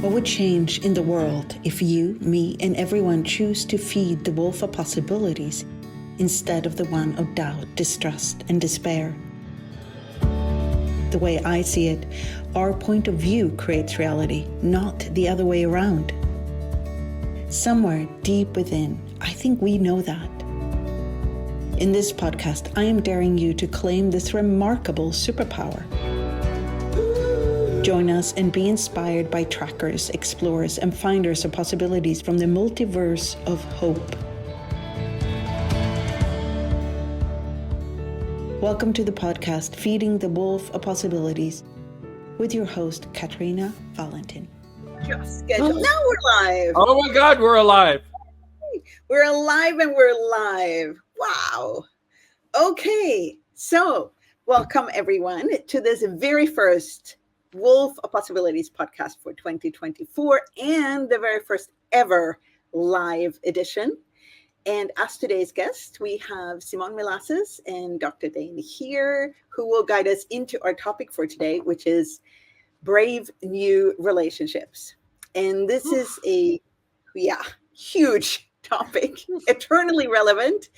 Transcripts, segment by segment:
What would change in the world if you, me, and everyone choose to feed the wolf of possibilities instead of the one of doubt, distrust, and despair? The way I see it, our point of view creates reality, not the other way around. Somewhere deep within, I think we know that. In this podcast, I am daring you to claim this remarkable superpower. Join us and be inspired by trackers, explorers, and finders of possibilities from the multiverse of hope. Welcome to the podcast, Feeding the Wolf of Possibilities, with your host, Katarina, Wallentin. Just scheduled. Now we're live. Oh my God, we're alive. We're alive and we're live. Wow. Okay. So welcome everyone to this very first Wolf of Possibilities podcast for 2024 and the very first ever live edition. And as today's guest, we have Simone Milasas and Dr. Dain Heer, who will guide us into our topic for today, which is brave new relationships. And this is a huge topic, eternally relevant,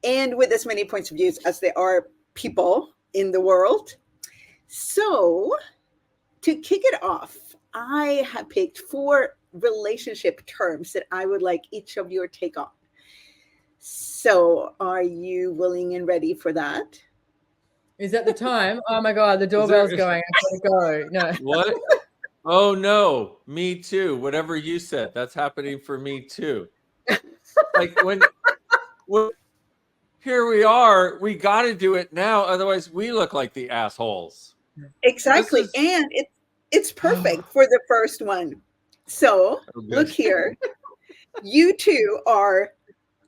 and with as many points of view as there are people in the world. So to kick it off, I have picked 4 relationship terms that I would like each of your take on. So are you willing and ready for that? Is that the time? Oh my God, the doorbell's going. I gotta go. No. What? Oh no, me too. Whatever you said, that's happening for me too. Like when here we are, we got to do it now. Otherwise, we look like the assholes. Exactly. And it's perfect for the first one. So look here. You two are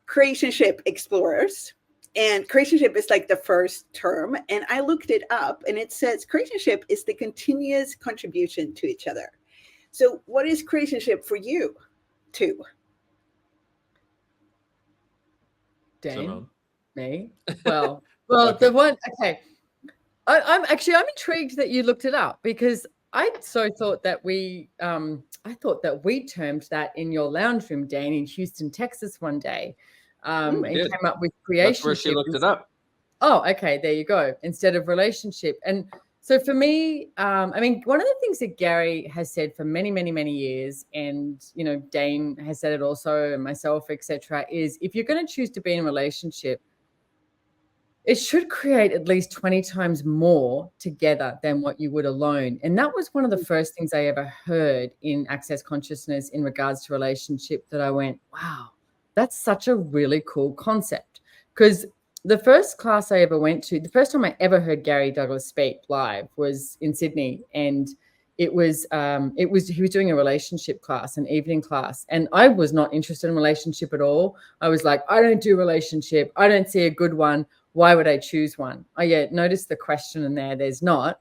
creationship explorers. And creationship is like the first term. And I looked it up and it says creationship is the continuous contribution to each other. So what is creationship for you two? Dain? Me? Well, okay. The one, okay. I'm intrigued that you looked it up because I thought that we termed that in your lounge room, Dain, in Houston, Texas one day. And came up with creation. That's where she looked it up. Oh, okay. There you go. Instead of relationship. And so for me, one of the things that Gary has said for many, many, many years, and, you know, Dain has said it also, and myself, etc., is if you're going to choose to be in a relationship, it should create at least 20 times more together than what you would alone. And that was one of the first things I ever heard in Access Consciousness in regards to relationship that I went, wow, that's such a really cool concept. Because the first class I ever went to, the first time I ever heard Gary Douglas speak live was in Sydney. And he was doing a relationship class, an evening class. And I was not interested in relationship at all. I was like, I don't do relationship. I don't see a good one. Why would I choose one? Oh yeah, notice the question in there. There's not.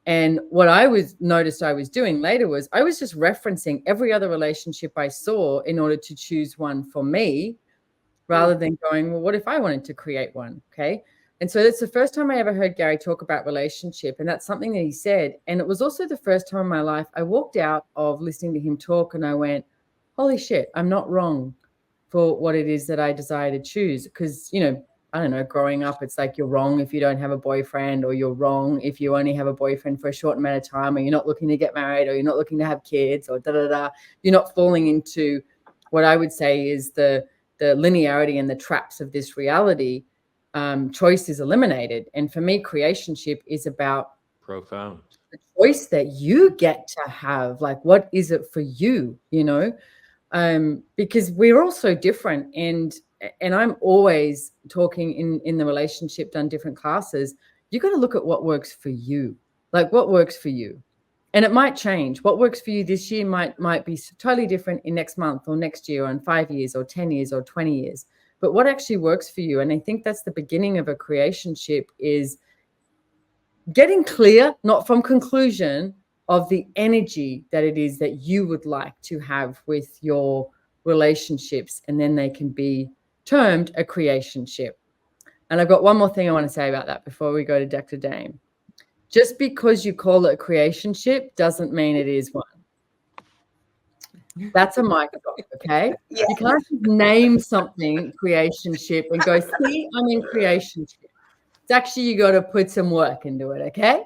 And what I noticed I was doing later was I was just referencing every other relationship I saw in order to choose one for me, rather than going, well, what if I wanted to create one? Okay. And so that's the first time I ever heard Gary talk about relationship. And that's something that he said. And it was also the first time in my life I walked out of listening to him talk and I went, holy shit, I'm not wrong for what it is that I desire to choose. Because, you know, I don't know, growing up, it's like you're wrong if you don't have a boyfriend, or you're wrong if you only have a boyfriend for a short amount of time, or you're not looking to get married, or you're not looking to have kids, or da-da-da. You're not falling into what I would say is the linearity and the traps of this reality. Choice is eliminated. And for me, creationship is about profound. The choice that you get to have. Like, what is it for you, you know? Because we're all so different. And I'm always talking in the relationship, done different classes. You got to look at what works for you, like what works for you. And it might change. What works for you this year might be totally different in next month or next year or in 5 years or 10 years or 20 years. But what actually works for you? And I think that's the beginning of a creationship, is getting clear, not from conclusion, of the energy that it is that you would like to have with your relationships. And then they can be termed a creationship. And I've got one more thing I want to say about that before we go to Dr. Dain. Just because you call it a creationship doesn't mean it is one. That's a mic drop, okay? Yes. You can't just name something creationship and go, see, I'm in creationship. It's actually, you got to put some work into it, okay?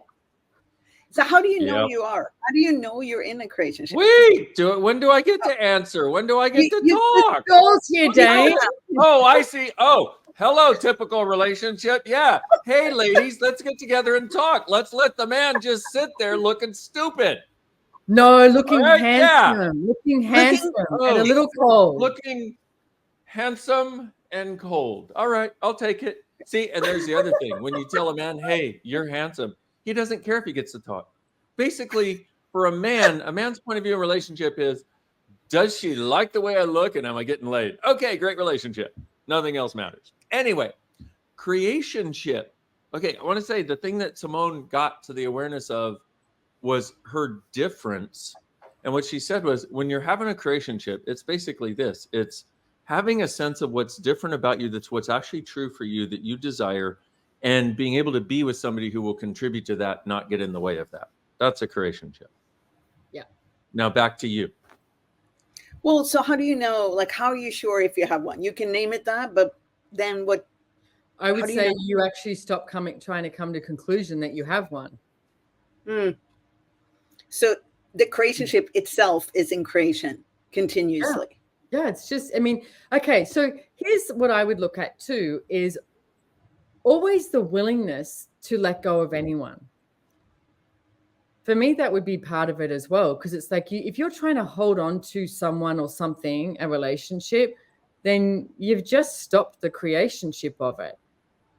So how do you know Yep. you are? How do you know you're in a creationship? Wait, when do I get to answer? When do I get to talk? Goals here, Dain. Oh, I see. Oh, hello, typical relationship. Yeah. Hey, ladies, let's get together and talk. Let's let the man just sit there looking stupid. No, looking All right, handsome, looking handsome and a little cold. Looking handsome and cold. All right, I'll take it. See, and there's the other thing. When you tell a man, hey, you're handsome, he doesn't care if he gets to talk. Basically, for a man's point of view in relationship is, does she like the way I look and am I getting laid? Okay, great relationship. Nothing else matters. Anyway, creationship. Okay, I want to say the thing that Simone got to the awareness of was her difference. And what she said was, when you're having a creationship, it's basically this. It's having a sense of what's different about you, that's what's actually true for you, that you desire, and being able to be with somebody who will contribute to that, not get in the way of that. That's a creationship. Yeah. Now back to you. Well, so how do you know, like, how are you sure if you have one? You can name it that, but then what? I would say know? you actually stop trying to come to conclusion that you have one. So the creationship itself is in creation continuously. Yeah, it's just, I mean, okay, so here's what I would look at too, is always the willingness to let go of anyone. For me, that would be part of it as well, because it's like, if you're trying to hold on to someone or something, a relationship, then you've just stopped the creationship of it.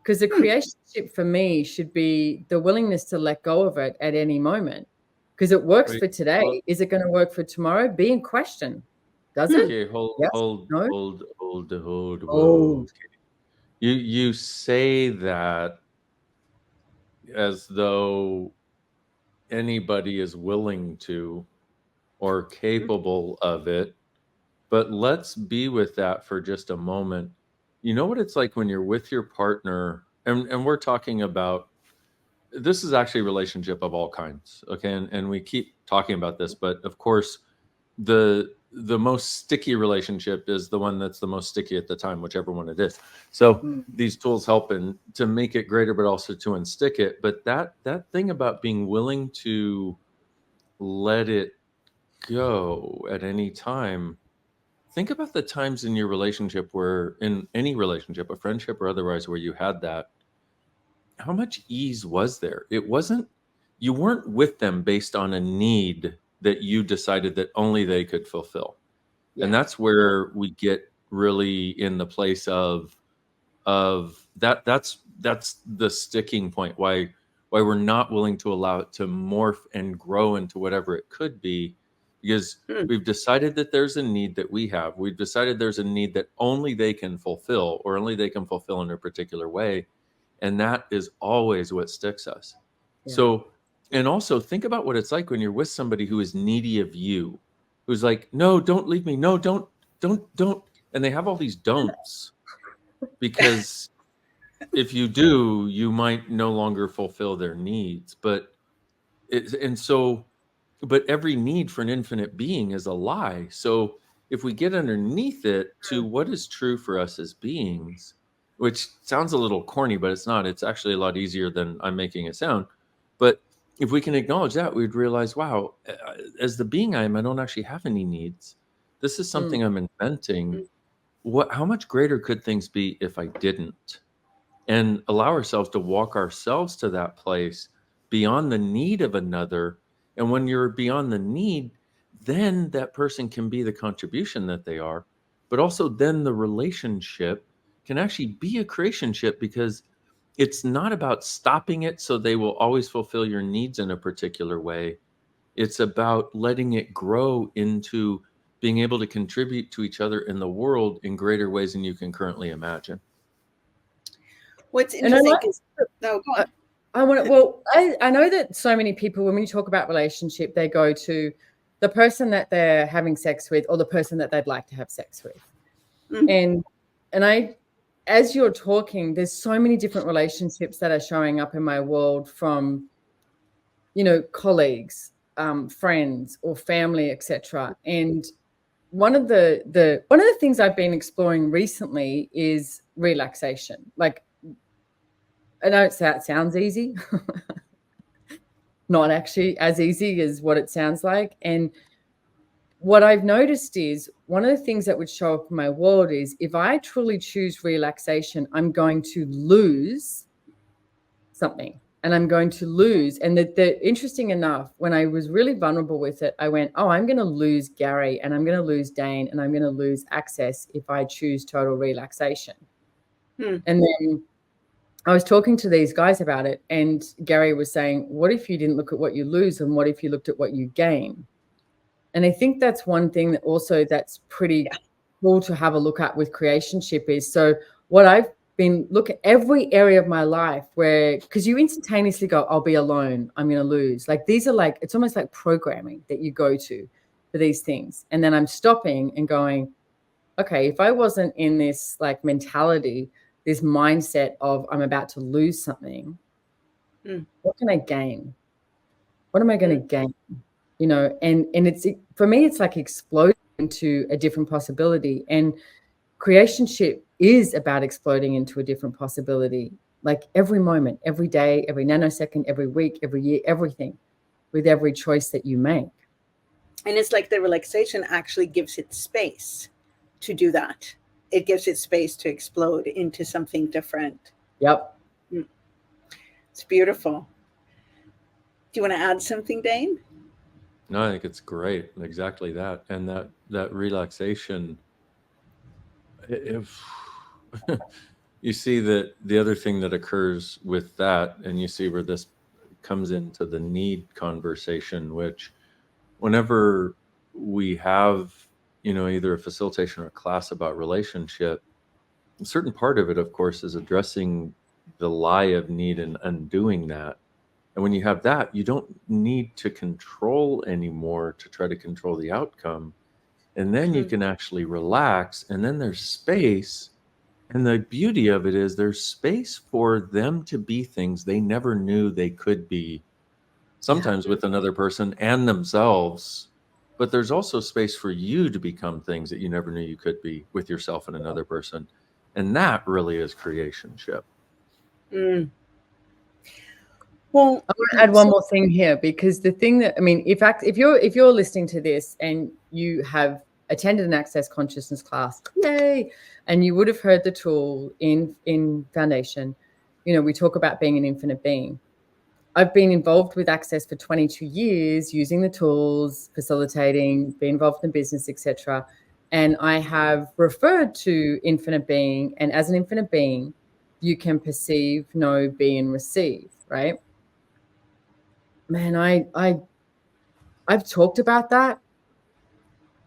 Because the creationship for me should be the willingness to let go of it at any moment. Because it works for today. Well, is it going to work for tomorrow? Be in question. Does it? okay, hold. You say that as though anybody is willing to or capable of it, but let's be with that for just a moment. You know what it's like when you're with your partner, and we're talking about, this is actually a relationship of all kinds, okay? And we keep talking about this, but of course, the most sticky relationship is the one that's the most sticky at the time, whichever one it is. So these tools help to make it greater, but also to unstick it. But that thing about being willing to let it go at any time. Think about the times in your relationship where, in any relationship, a friendship or otherwise, where you had that. How much ease was there? It wasn't, you weren't with them based on a need that you decided that only they could fulfill. Yeah. And that's where we get really in the place of that's the sticking point, why we're not willing to allow it to morph and grow into whatever it could be, because we've decided that there's a need that we have. We've decided there's a need that only they can fulfill, or only they can fulfill in a particular way. And that is always what sticks us. Yeah. So, and also think about what it's like when you're with somebody who is needy of you, who's like, no, don't leave me. No, don't. And they have all these don'ts, because if you do, you might no longer fulfill their needs. But every need for an infinite being is a lie. So if we get underneath it to what is true for us as beings, which sounds a little corny, but it's not. It's actually a lot easier than I'm making it sound. But if we can acknowledge that, we'd realize, wow, as the being I am, I don't actually have any needs. This is something I'm inventing. How much greater could things be if I didn't? And allow ourselves to walk ourselves to that place beyond the need of another. And when you're beyond the need, then that person can be the contribution that they are. But also then the relationship can actually be a creationship, because it's not about stopping it so they will always fulfill your needs in a particular way. It's about letting it grow into being able to contribute to each other in the world in greater ways than you can currently imagine. What's interesting is, no, go on. I know that so many people, when we talk about relationship, they go to the person that they're having sex with, or the person that they'd like to have sex with. And I, as you're talking, there's so many different relationships that are showing up in my world, from, colleagues, friends or family, etc. And one of the things I've been exploring recently is relaxation. Like, I know it sounds easy, not actually as easy as what it sounds like. And what I've noticed is one of the things that would show up in my world is if I truly choose relaxation, I'm going to lose something, and I'm going to lose. And the interesting enough, when I was really vulnerable with it, I went, oh, I'm going to lose Gary, and I'm going to lose Dain, and I'm going to lose access if I choose total relaxation. And then I was talking to these guys about it, and Gary was saying, what if you didn't look at what you lose, and what if you looked at what you gain? And I think that's one thing that also that's pretty cool to have a look at with creationship is, so what I've been looking every area of my life where, because you instantaneously go, I'll be alone, I'm going to lose. Like, these are like, it's almost like programming that you go to for these things. And then I'm stopping and going, okay, if I wasn't in this like mentality, this mindset of I'm about to lose something, what can I gain? What am I going to gain? You know, and it's, for me, it's like exploding into a different possibility. And creationship is about exploding into a different possibility, like every moment, every day, every nanosecond, every week, every year, everything, with every choice that you make. And it's like the relaxation actually gives it space to do that. It gives it space to explode into something different. Yep. It's beautiful. Do you want to add something, Dain? No, I think it's great. Exactly that. And that relaxation, if you see that the other thing that occurs with that, and you see where this comes into the need conversation, which whenever we have, either a facilitation or a class about relationship, a certain part of it, of course, is addressing the lie of need and undoing that. And when you have that, you don't need to control anymore to try to control the outcome. And then you can actually relax, and then there's space. And the beauty of it is there's space for them to be things they never knew they could be, sometimes with another person and themselves. But there's also space for you to become things that you never knew you could be with yourself and another person. And that really is creationship. Well, I want to add one more thing here, because the thing that, I mean, if you're listening to this and you have attended an Access Consciousness class, yay, and you would have heard the tool in Foundation, we talk about being an infinite being. I've been involved with Access for 22 years, using the tools, facilitating, being involved in business, etc. And I have referred to infinite being, and as an infinite being, you can perceive, know, be, and receive, right? Man, I've talked about that,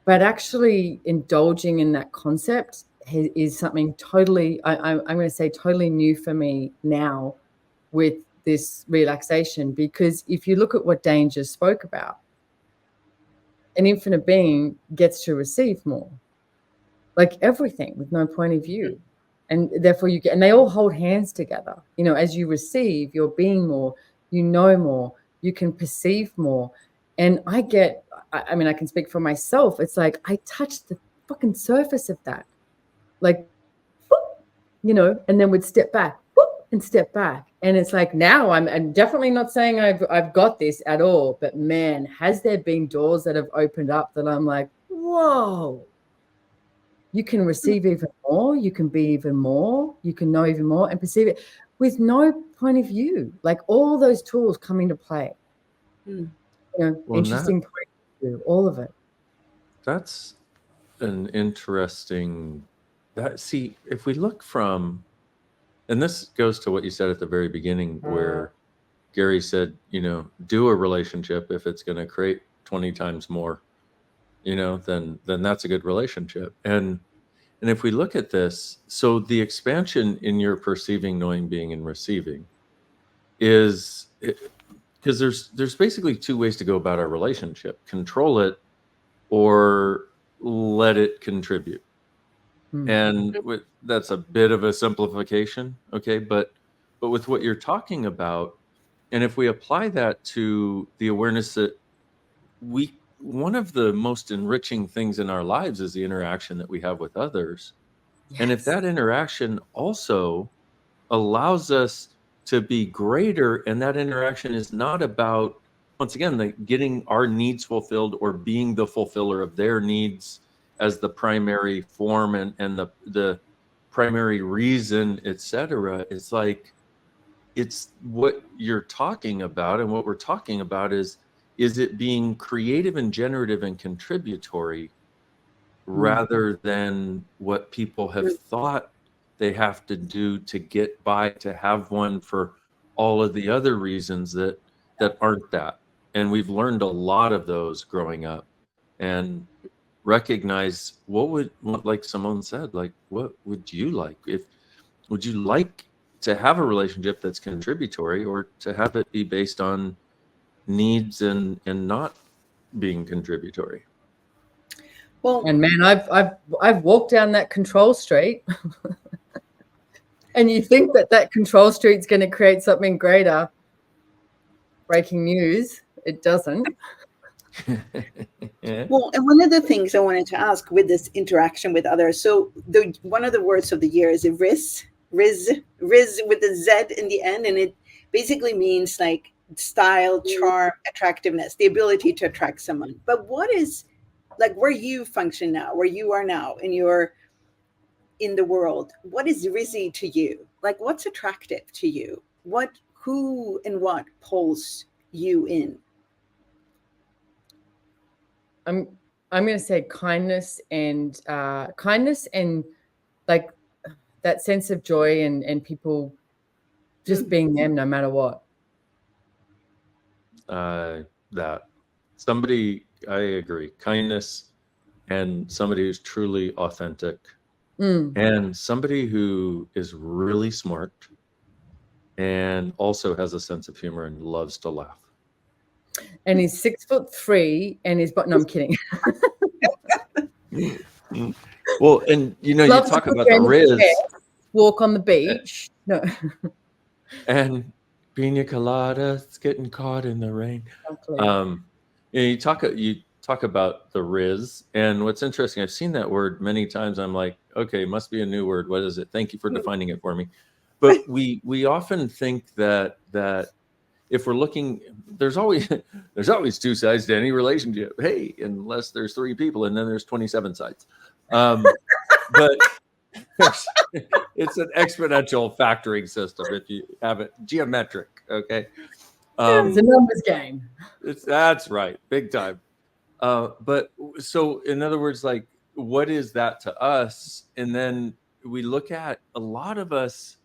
but actually indulging in that concept is something totally, I'm going to say totally new for me now with this relaxation. Because if you look at what Dain just spoke about, an infinite being gets to receive more, like everything with no point of view. And therefore you get, and they all hold hands together. As you receive, you're being more, you know more, you can perceive more. And I mean, I can speak for myself. It's like I touched the fucking surface of that, like, and then would step back and step back. And it's like, now I'm definitely not saying I've got this at all, but man, has there been doors that have opened up that I'm like, whoa, you can receive even more, you can be even more, you can know even more and perceive it with no point of view. Like, all those tools come into play. Interesting point of view, all of it. That's an interesting, see, if we look from, and this goes to what you said at the very beginning, where Gary said, do a relationship if it's going to create 20 times more, then that's a good relationship. And if we look at this, so the expansion in your perceiving, knowing, being, and receiving is, because there's basically two ways to go about our relationship: control it or let it contribute. And that's a bit of a simplification, okay? But with what you're talking about, and if we apply that to the awareness that we one of the most enriching things in our lives is the interaction that we have with others. And if Yes. that interaction also allows us to be greater, and that interaction is not about, once again, getting our needs fulfilled or being the fulfiller of their needs as the primary form and the primary reason, etc. It's like, it's what you're talking about, and what we're talking about is it being creative and generative and contributory rather than what people have thought they have to do to get by, to have one for all of the other reasons that aren't that. And we've learned a lot of those growing up, and recognize like Simone said, like, what would you like? Would you like to have a relationship that's contributory, or to have it be based on needs and not being contributory? Well, And man, I've walked down that control street, and you think that control street's going to create something greater. Breaking news, it doesn't. well, and one of the things I wanted to ask with this interaction with others, so one of the words of the year is rizz with the Z in the end, and it basically means like style, charm, attractiveness, the ability to attract someone. But what is, like, where you function now, where you are now in the world, what is rizzy to you? Like, what's attractive to you? Who and what pulls you in? I'm going to say kindness and like that sense of joy and people just being them no matter what. That somebody, I agree, kindness, and somebody who's truly authentic, and somebody who is really smart and also has a sense of humor and loves to laugh. And he's 6'3" and he's, but no, I'm kidding. Well, and you Loves talk to about the rizz, walk on the beach. No. and pina coladas getting caught in the rain. Exactly. You talk about the rizz, and what's interesting, I've seen that word many times. I'm like, okay, must be a new word. What is it? Thank you for defining it for me. But we often think that if we're looking, there's always two sides to any relationship. Hey, unless there's three people, and then there's 27 sides. But it's an exponential factoring system if you have it geometric. Okay, it's a numbers game. That's right, big time. But so, in other words, like, what is that to us? And then we look at a lot of us.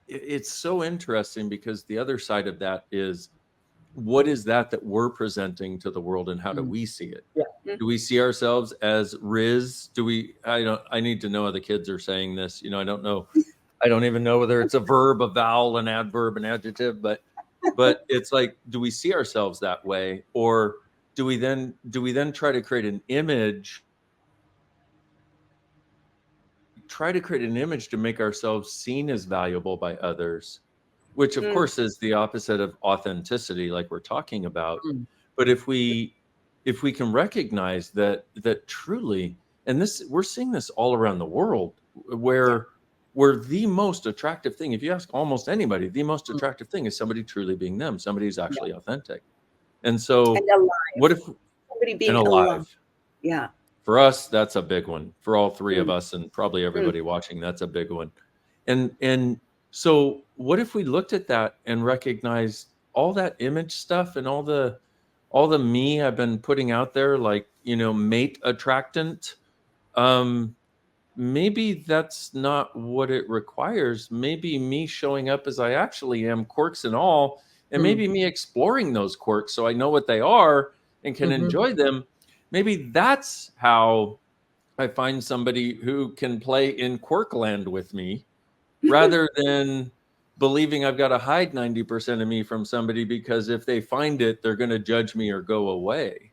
It's so interesting, because the other side of that is, what is that we're presenting to the world, and how do we see it? Yeah. Do we see ourselves as rizz? I need to know how the kids are saying this. I don't know. I don't even know whether it's a verb, a vowel, an adverb, an adjective, but it's like, do we see ourselves that way? Or do we then try to create an image to make ourselves seen as valuable by others, which of course is the opposite of authenticity, like we're talking about. But if we can recognize that truly, and we're seeing this all around the world, where the most attractive thing, if you ask almost anybody, the most attractive thing is somebody truly being them, somebody who's actually authentic. And so, And alive. what if somebody being alive? Yeah. For us, that's a big one. For all three of us, and probably everybody watching, that's a big one. And so, what if we looked at that and recognized all that image stuff and all the me I've been putting out there, like, mate attractant? Maybe that's not what it requires. Maybe me showing up as I actually am, quirks and all, and maybe me exploring those quirks so I know what they are and can enjoy them. Maybe that's how I find somebody who can play in Quirkland with me, rather than believing I've got to hide 90% of me from somebody, because if they find it, they're going to judge me or go away,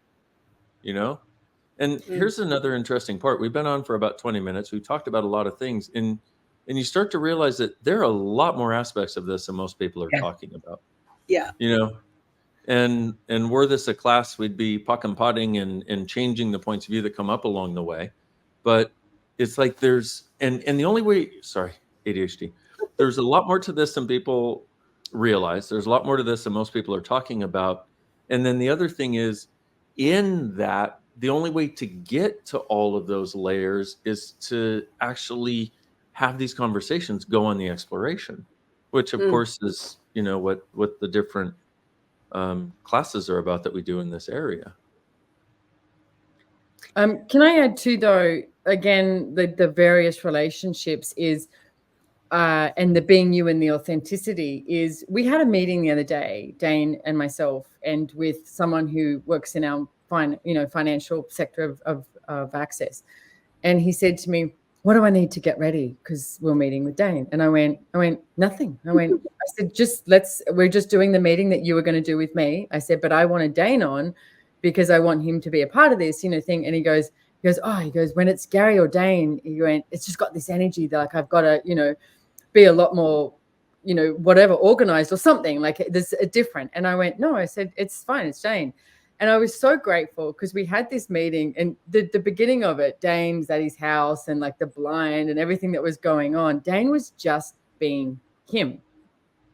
And here's another interesting part. We've been on for about 20 minutes. We've talked about a lot of things, and you start to realize that there are a lot more aspects of this than most people are talking about. Yeah. And were this a class, we'd be puck and potting and changing the points of view that come up along the way. But it's like there's, and the only way, sorry, ADHD, there's a lot more to this than people realize. There's a lot more to this than most people are talking about. And then the other thing is, in that, the only way to get to all of those layers is to actually have these conversations, go on the exploration, which of course is, you know, what the different classes are about that we do in this area. Can I add too, though, again, the various relationships is, and the being you and the authenticity is, we had a meeting the other day, Dain and myself, and with someone who works in our financial sector of Access. And he said to me, what do I need to get ready? Because we're meeting with Dain. And I went, nothing. I said, we're just doing the meeting that you were going to do with me. I said, but I wanted Dain on because I want him to be a part of this, thing. And he goes, when it's Gary or Dain, he went, it's just got this energy that like I've got to, be a lot more, whatever, organized or something, like there's a different. And I went, no, I said, it's fine. It's Dain. And I was so grateful because we had this meeting, and the beginning of it, Dain's at his house and like the blind and everything that was going on. Dain was just being him.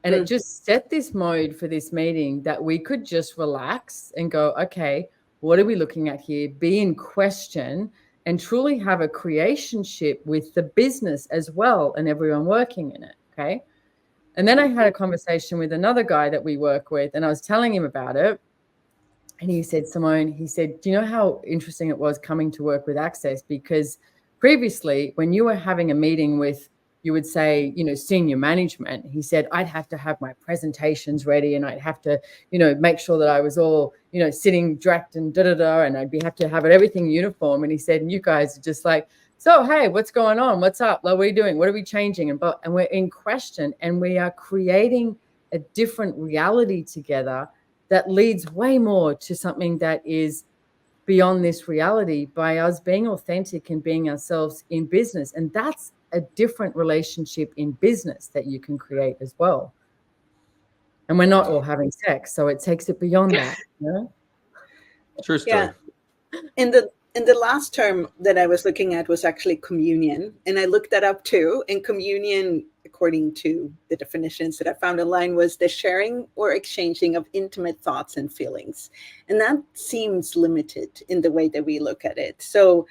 And it just set this mode for this meeting that we could just relax and go, okay, what are we looking at here? Be in question and truly have a creationship with the business as well and everyone working in it. Okay. And then I had a conversation with another guy that we work with, and I was telling him about it. And he said, Simone, he said, do you know how interesting it was coming to work with Access? Because previously, when you were having a meeting with, you would say, senior management, he said, I'd have to have my presentations ready, and I'd have to, make sure that I was all, sitting direct and and I'd have to have everything uniform. And he said, and you guys are just like, so, hey, what's going on? What's up? What are we doing? What are we changing? And we're in question, and we are creating a different reality together that leads way more to something that is beyond this reality by us being authentic and being ourselves in business. And that's a different relationship in business that you can create as well. And we're not all having sex, so it takes it beyond that. True story. Yeah. In the last term that I was looking at was actually communion. And I looked that up too. And communion, according to the definitions that I found online, was the sharing or exchanging of intimate thoughts and feelings. And that seems limited in the way that we look at it. So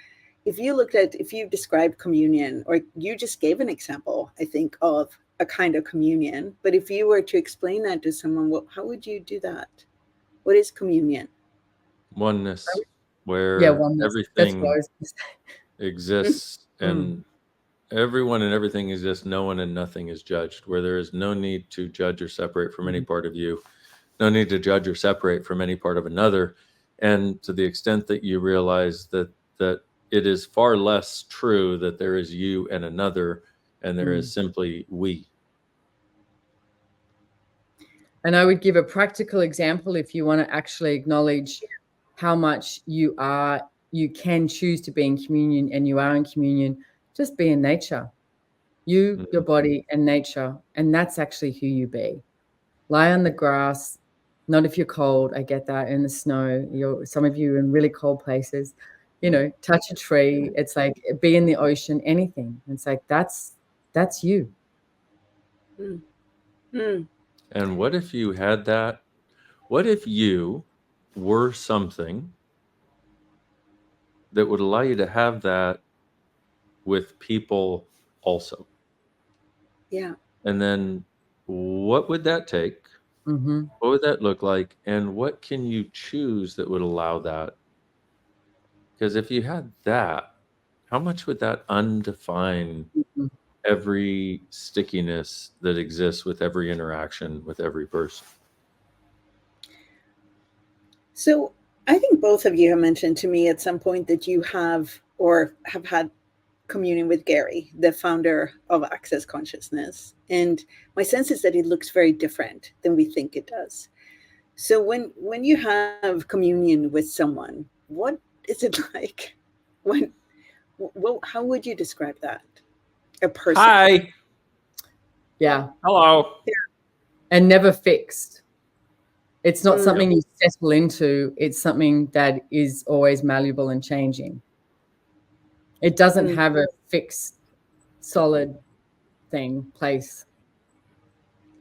if you described communion, or you just gave an example, I think, of a kind of communion, but if you were to explain that to someone, how would you do that? What is communion? Oneness, where oneness. everything exists and everyone and everything exists. No one and nothing is judged, where there is no need to judge or separate from any part of you, no need to judge or separate from any part of another. And to the extent that you realize that it is far less true that there is you and another, and there is simply we. And I would give a practical example if you want to actually acknowledge how much you can choose to be in communion, and you are in communion. Just be in nature, your body and nature. And that's actually who you be. Lie on the grass, not if you're cold. I get that, in the snow. Some of you in really cold places, touch a tree. It's like, be in the ocean, anything. It's like, that's you. And what if you had that? What if you were something that would allow you to have that with people also? Yeah. And then what would that take? What would that look like? And what can you choose that would allow that? Because if you had that, how much would that undefine every stickiness that exists with every interaction with every person? So I think both of you have mentioned to me at some point that you have or have had communion with Gary, the founder of Access Consciousness. And my sense is that it looks very different than we think it does. So when you have communion with someone, what is it like? How would you describe that? A person. Hi. Yeah. Hello. Yeah. And never fixed. It's not something you settle into. It's something that is always malleable and changing. It doesn't have a fixed, solid place.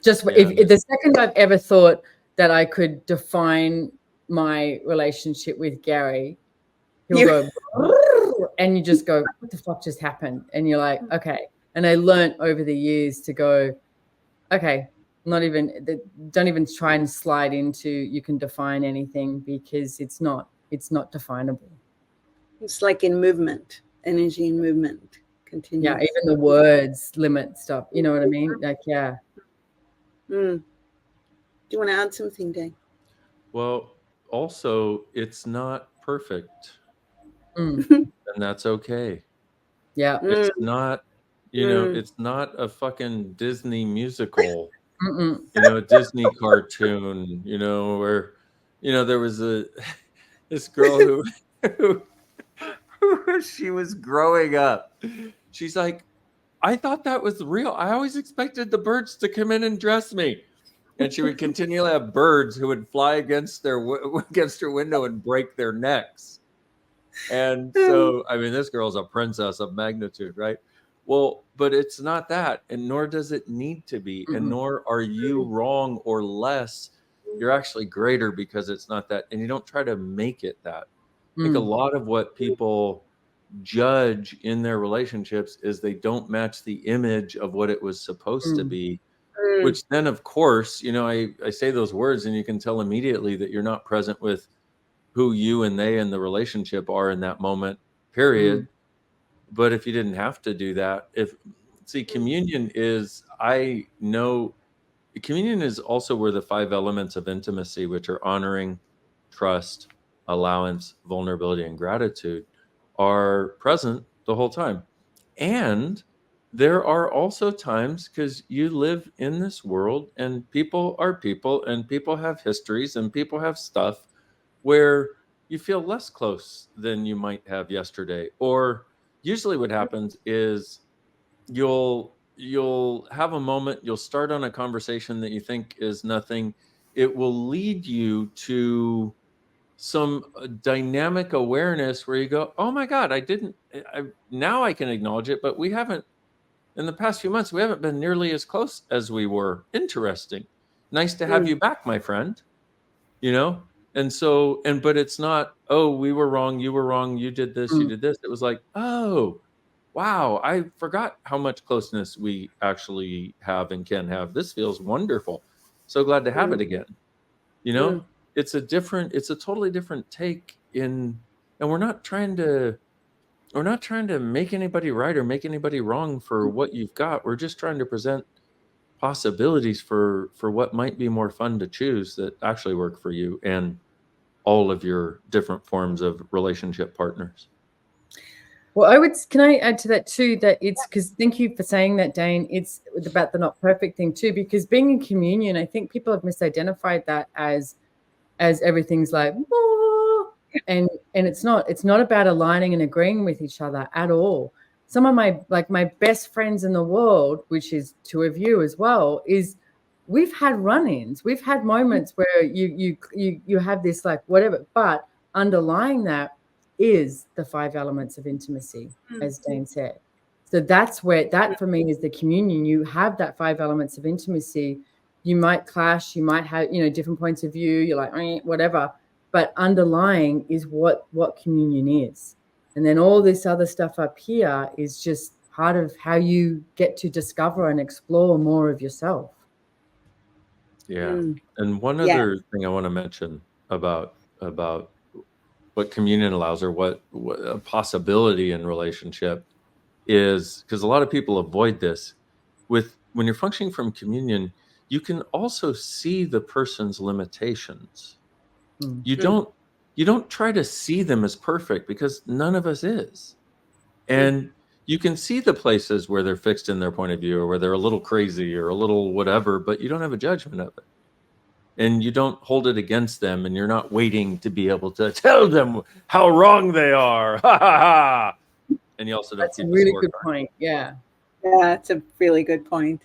Just if the second I've ever thought that I could define my relationship with Gary, he'll go, and you just go, what the fuck just happened? And you're like, okay. And I learned over the years to go, okay, don't even try and slide into you can define anything, because it's not definable. It's like in movement, energy in movement continues. Yeah, even the words limit stuff. You know what I mean? Like, yeah. Do you want to add something, Dain? Well, also, it's not perfect. And that's okay. Yeah. It's not, it's not a fucking Disney musical, a Disney cartoon, where, there was this girl who she was growing up. She's like, I thought that was real. I always expected the birds to come in and dress me. And she would continually have birds who would fly against her window and break their necks. And so, I mean, this girl's a princess of magnitude, right? Well, but it's not that, and nor does it need to be, and nor are you wrong or less. You're actually greater because it's not that, and you don't try to make it that. I think a lot of what people judge in their relationships is they don't match the image of what it was supposed to be, which then, of course, I say those words and you can tell immediately that you're not present with who you and they in the relationship are in that moment, period. But if you didn't have to do that, communion is, communion is also where the 5 elements of intimacy, which are honoring, trust, allowance, vulnerability, and gratitude, are present the whole time. And there are also times, because you live in this world and people are people and people have histories and people have stuff where you feel less close than you might have yesterday. Or usually what happens is you'll have a moment, you'll start on a conversation that you think is nothing. It will lead you to some dynamic awareness where you go, oh my God, now I can acknowledge it, but we haven't, in the past few months, we haven't been nearly as close as we were. Interesting. Nice to have you back, my friend. And so, but it's not, oh, we were wrong, you were wrong, you did this, you did this. It was like, oh, wow, I forgot how much closeness we actually have and can have. This feels wonderful. So glad to have it again. It's a totally different take and we're not trying to make anybody right or make anybody wrong for what you've got. We're just trying to present possibilities for what might be more fun to choose that actually work for you and all of your different forms of relationship partners. Well, can I add to that too, that it's, because thank you for saying that, Dain, it's about the not perfect thing too, because being in communion, I think people have misidentified that as everything's like, whoa, and it's not about aligning and agreeing with each other at all. Some of my best friends in the world, which is 2 of you as well, is we've had run-ins, we've had moments where you have this like whatever, but underlying that is the 5 elements of intimacy, as Dain said. So that for me is the communion. You have that 5 elements of intimacy. You might clash, you might have, different points of view. You're like, whatever, but underlying is what communion is. And then all this other stuff up here is just part of how you get to discover and explore more of yourself. Yeah. And one other thing I want to mention about what communion allows, or what a possibility in relationship is, because a lot of people avoid this. When you're functioning from communion, you can also see the person's limitations. You don't try to see them as perfect, because none of us is. And you can see the places where they're fixed in their point of view, or where they're a little crazy or a little whatever, but you don't have a judgment of it. And you don't hold it against them, and you're not waiting to be able to tell them how wrong they are. Ha ha ha. And you also don't That's a really good point. Yeah. Yeah, that's a really good point.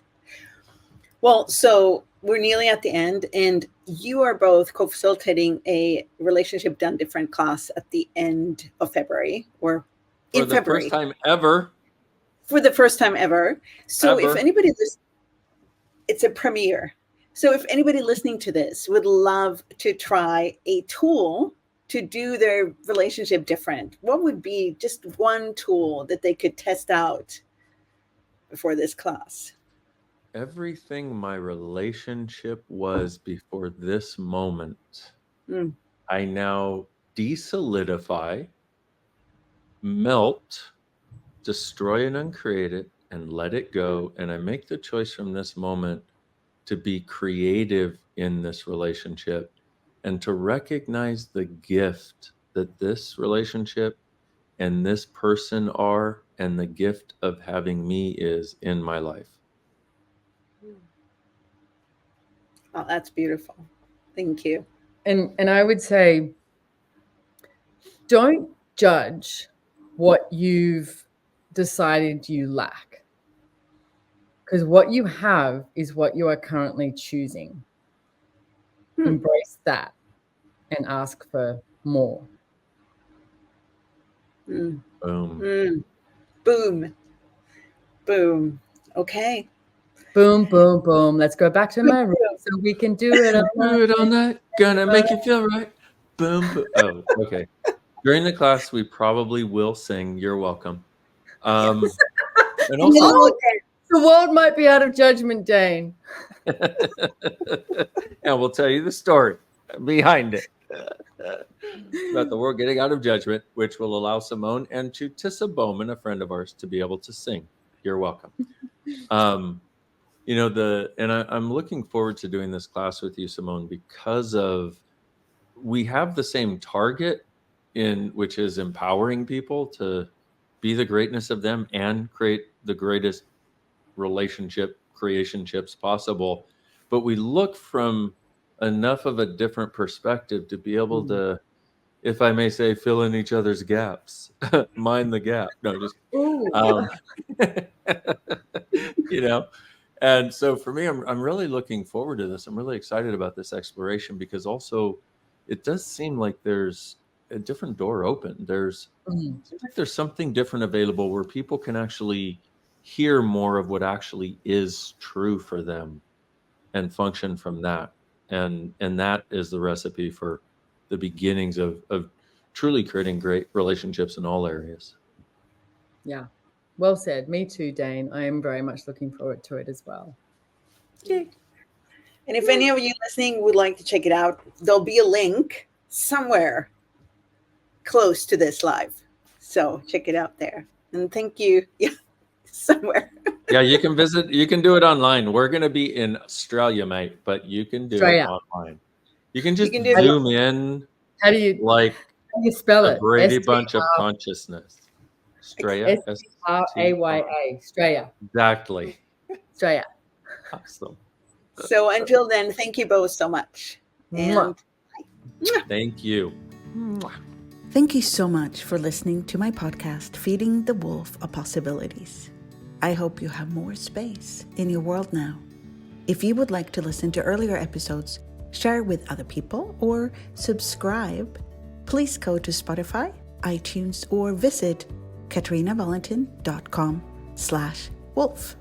Well, so we're nearly at the end, and you are both co-facilitating a Relationship Done Different class at the end of February, or For in the February. first time ever. For the first time ever. So Ever. if anybody, it's a premiere. So if anybody listening to this would love to try a tool to do their relationship different, what would be just one tool that they could test out before this class? Everything my relationship was before this moment, Mm. I now desolidify, melt, destroy and uncreate it, and let it go. And I make the choice from this moment to be creative in this relationship and to recognize the gift that this relationship and this person are, and the gift of having me is in my life. Oh, that's beautiful. Thank you. And I would say, don't judge what you've decided you lack, because what you have is what you are currently choosing. Embrace that and ask for more. Mm. Boom. Mm. Boom. Boom. Okay. Boom, boom, boom. Let's go back to my room so we can do it all Do it all night. Gonna make you feel right. Boom, boom. Oh, okay. During the class, we probably will sing "You're Welcome." And And also, then we'll get- The world might be out of judgment, Dain. and we'll tell you the story behind it about the world getting out of judgment, which will allow Simone and Tissa Bowman, a friend of ours, to be able to sing "You're Welcome." You know, I'm looking forward to doing this class with you, Simone, because of we have the same target in which is empowering people to be the greatness of them and create the greatest relationship creationships possible. But we look from enough of a different perspective to be able to, if I may say, fill in each other's gaps, mind the gap. No, just you know. And so for me, I'm really looking forward to this. I'm really excited about this exploration because also it does seem like there's a different door open. Seems like there's something different available where people can actually hear more of what actually is true for them and function from that. And that is the recipe for the beginnings of truly creating great relationships in all areas. Yeah. Well said. Me too, Dain. I am very much looking forward to it as well. Yay. And if any of you listening would like to check it out, there'll be a link somewhere close to this live. So check it out there. And thank you. Yeah, somewhere. Yeah, you can visit. You can do it online. We're going to be in Australia, mate, but you can do it online. You can just zoom in. How do you spell it? Brady Bunch of consciousness. Straya. S-T-R-A-Y-A. Straya. Exactly. Straya. Awesome. So until then, thank you both so much. And thank you. Thank you so much for listening to my podcast, Feeding the Wolf of Possibilities. I hope you have more space in your world now. If you would like to listen to earlier episodes, share with other people, or subscribe, please go to Spotify, iTunes, or visit katarinawallentin.com/wolf.